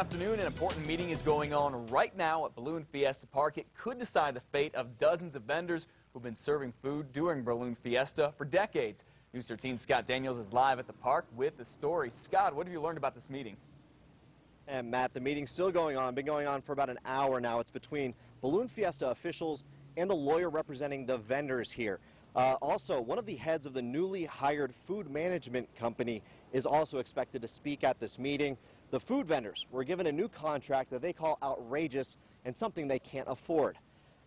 Afternoon, an important meeting is going on right now at Balloon Fiesta Park. It could decide the fate of dozens of vendors who've been serving food during Balloon Fiesta for decades. News 13's Scott Daniels is live at the park with the story. Scott, what have you learned about this meeting? And Matt, the meeting's still going on. Been going on for about an hour now. It's between Balloon Fiesta officials and the lawyer representing the vendors here. Also, one of the heads of the newly hired food management company is also expected to speak at this meeting. The food vendors were given a new contract that they call outrageous and something they can't afford.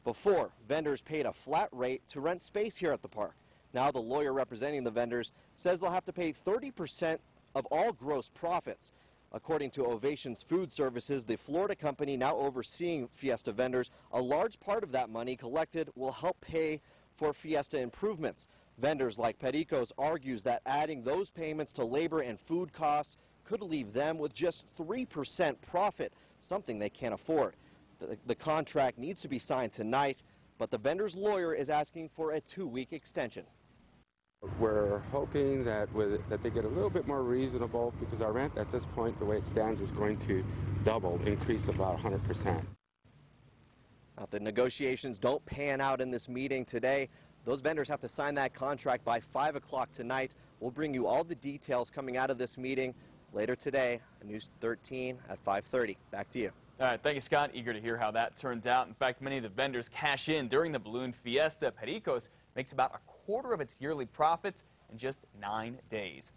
Before, vendors paid a flat rate to rent space here at the park. Now the lawyer representing the vendors says they'll have to pay 30% of all gross profits. According to Ovation's Food Services, the Florida company now overseeing Fiesta vendors, a large part of that money collected will help pay for Fiesta improvements. Vendors like Perico's argues that adding those payments to labor and food costs could leave them with just 3% profit, something they can't afford. The contract needs to be signed tonight, but the vendor's lawyer is asking for a 2-week extension. We're hoping that they get a little bit more reasonable, because our rent at this point, the way it stands, is going to double, increase about 100%. Now, if the negotiations don't pan out in this meeting today, those vendors have to sign that contract by 5 o'clock tonight. We'll bring you all the details coming out of this meeting later today on News 13 at 5:30. Back to you. All right, thank you, Scott. Eager to hear how that turns out. In fact, many of the vendors cash in during the Balloon Fiesta. Perico's makes about a quarter of its yearly profits in just 9 days.